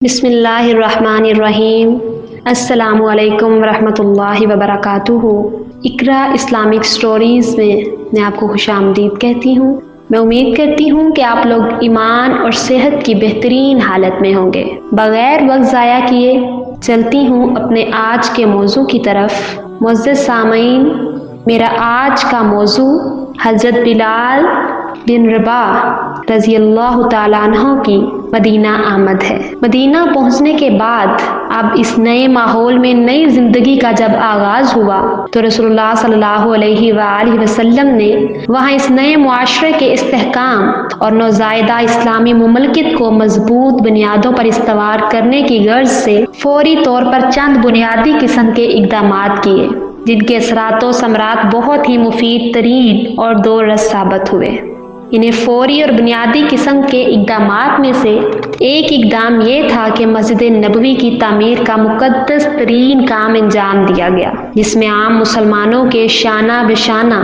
بسم اللہ الرحمن الرحیم۔ السلام علیکم ورحمۃ اللہ وبرکاتہ۔ اقرا اسلامک سٹوریز میں آپ کو خوش آمدید کہتی ہوں۔ میں امید کرتی ہوں کہ آپ لوگ ایمان اور صحت کی بہترین حالت میں ہوں گے۔ بغیر وقت ضائع کیے چلتی ہوں اپنے آج کے موضوع کی طرف۔ معزز سامعین، میرا آج کا موضوع حضرت بلال بن رباح رضی اللہ تعالیٰ عنہ کی مدینہ آمد ہے۔ مدینہ پہنچنے کے بعد اب اس نئے ماحول میں نئی زندگی کا جب آغاز ہوا تو رسول اللہ صلی اللہ علیہ وآلہ وسلم نے وہاں اس نئے معاشرے کے استحکام اور نوزائیدہ اسلامی مملکت کو مضبوط بنیادوں پر استوار کرنے کی غرض سے فوری طور پر چند بنیادی قسم کے اقدامات کیے، جن کے اثرات و ثمرات بہت ہی مفید ترین اور دوررس ثابت ہوئے۔ انہیں فوری اور بنیادی قسم کے اقدامات میں سے ایک اقدام یہ تھا کہ مسجد نبوی کی تعمیر کا مقدس ترین کام انجام دیا گیا، جس میں عام مسلمانوں کے شانہ بشانہ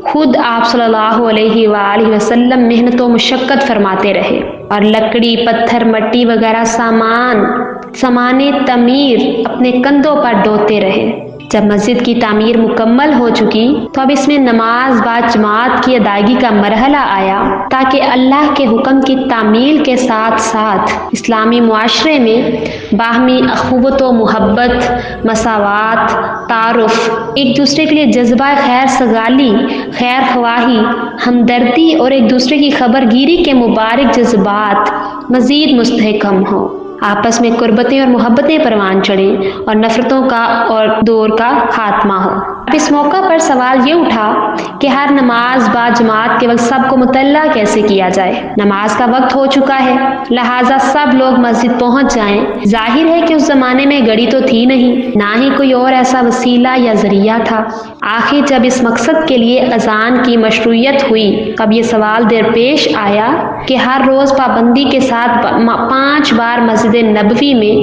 خود آپ صلی اللہ علیہ وآلہ وسلم محنت و مشقت فرماتے رہے اور لکڑی، پتھر، مٹی وغیرہ سامان تعمیر اپنے کندھوں پر ڈھوتے رہے۔ جب مسجد کی تعمیر مکمل ہو چکی تو اب اس میں نماز با جماعت کی ادائیگی کا مرحلہ آیا، تاکہ اللہ کے حکم کی تعمیل کے ساتھ ساتھ اسلامی معاشرے میں باہمی اخوت و محبت، مساوات، تعارف، ایک دوسرے کے لیے جذبہ خیر سگالی، خیر خواہی، ہمدردی اور ایک دوسرے کی خبر گیری کے مبارک جذبات مزید مستحکم ہوں، آپس میں قربتیں اور محبتیں پروان چڑھیں اور نفرتوں کا اور دور کا خاتمہ ہو۔ اب اس موقع پر سوال یہ اٹھا کہ ہر نماز با جماعت کے وقت سب کو مطلع کیسے کیا جائے؟ نماز کا وقت ہو چکا ہے، لہٰذا سب لوگ مسجد پہنچ جائیں۔ ظاہر ہے کہ اس زمانے میں گھڑی تو تھی نہیں، نہ ہی کوئی اور ایسا وسیلہ یا ذریعہ تھا۔ آخر جب اس مقصد کے لیے اذان کی مشروعیت ہوئی، تب یہ سوال درپیش آیا کہ ہر روز پابندی کے ساتھ 5 بار مسجد نبوی میں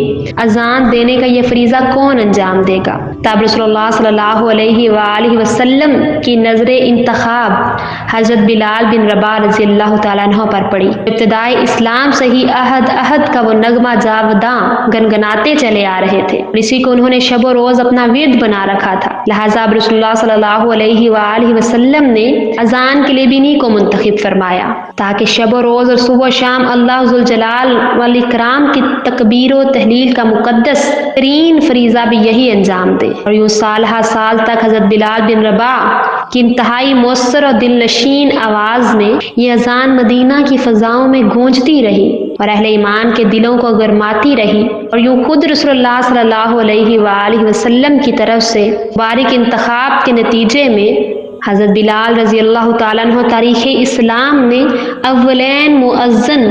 اذان دینے کا یہ فریضہ کون انجام دے گا؟ تب رسول اللہ صلی اللہ علیہ وآلہ وسلم کی نظر انتخاب حضرت بلال بن رباح رضی اللہ تعالیٰ عنہ پر پڑی۔ ابتدائی اسلام سے ہی عہد عہد کا وہ نغمہ جاوداں گنگناتے چلے آ رہے تھے، اسی کو انہوں نے شب و روز اپنا ورد بنا رکھا تھا۔ لہٰذا اب رسول اللہ صلی اللہ علیہ وآلہ وسلم نے اذان کے لیے بھی انہی کو منتخب فرمایا، تاکہ شب و روز اور صبح و شام اللہ ذوالجلال والاکرام کی تکبیر و تحلیل کا مقدس ترین فریضہ بھی یہی انجام دے۔ اور یوں سال ہر سال تک حضرت بلال بن رباح کی انتہائی مؤثر اور دل نشین آواز میں یہ اذان مدینہ کی فضاؤں میں گونجتی رہی اور اہل ایمان کے دلوں کو گرماتی رہی، اور یوں خود رسول اللہ صلی اللہ علیہ وآلہ وسلم کی طرف سے مبارک انتخاب کے نتیجے میں حضرت بلال رضی اللہ تعالیٰ عنہ تاریخ اسلام میں اولین مؤذن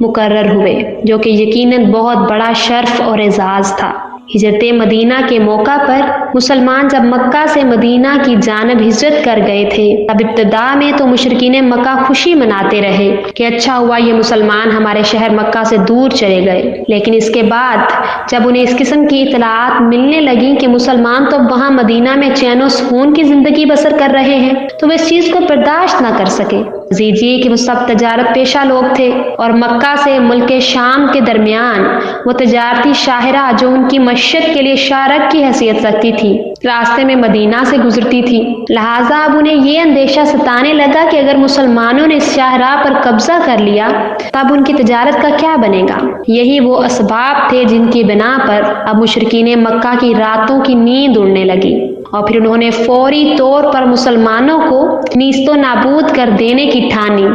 مقرر ہوئے، جو کہ یقیناً بہت بڑا شرف اور اعزاز تھا۔ ہجرت مدینہ کے موقع پر مسلمان جب مکہ سے مدینہ کی جانب ہجرت کر گئے تھے، تب ابتدا میں تو مشرکین مکہ خوشی مناتے رہے کہ اچھا ہوا یہ مسلمان ہمارے شہر مکہ سے دور چلے گئے، لیکن اس کے بعد جب انہیں اس قسم کی اطلاعات ملنے لگیں کہ مسلمان تو وہاں مدینہ میں چین و سکون کی زندگی بسر کر رہے ہیں، تو وہ اس چیز کو برداشت نہ کر سکے۔ یہ کہ وہ سب تجارت پیشہ لوگ تھے اور مکہ سے ملک شام کے درمیان وہ تجارتی شاہراہ جو ان کی معیشت کے لیے شارک کی حیثیت رکھتی تھی، راستے میں مدینہ سے گزرتی تھی، لہٰذا اب انہیں یہ اندیشہ ستانے لگا کہ اگر مسلمانوں نے اس شاہراہ پر قبضہ کر لیا تب ان کی تجارت کا کیا بنے گا۔ یہی وہ اسباب تھے جن کی بنا پر اب مشرکین مکہ کی راتوں کی نیند اڑنے لگی، اور پھر انہوں نے فوری طور پر مسلمانوں کو نیست و نابود کر دینے کی ٹھانی،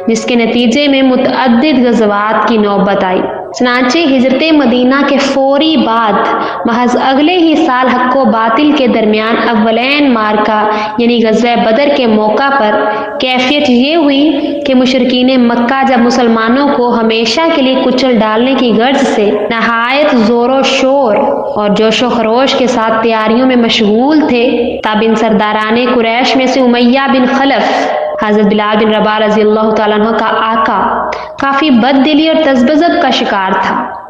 جس کے نتیجے میں متعدد غزوات کی نوبت آئی۔ چنانچہ ہجرت مدینہ کے فوری بعد محض اگلے ہی سال حق و باطل کے درمیان اولین مارکہ یعنی غزوہ بدر کے موقع پر کیفیت یہ ہوئی کہ مشرکین مکہ جب مسلمانوں کو ہمیشہ کے لیے کچل ڈالنے کی غرض سے نہایت زور و شور اور جوش و خروش کے ساتھ تیاریوں میں مشغول تھے، تب ان سرداران قریش میں سے امیہ بن خلف حضرت بلال بن رباح رضی اللہ تعالیٰ عنہ کا آقا کافی بد دلی اور تذبذب کا شکار تھا۔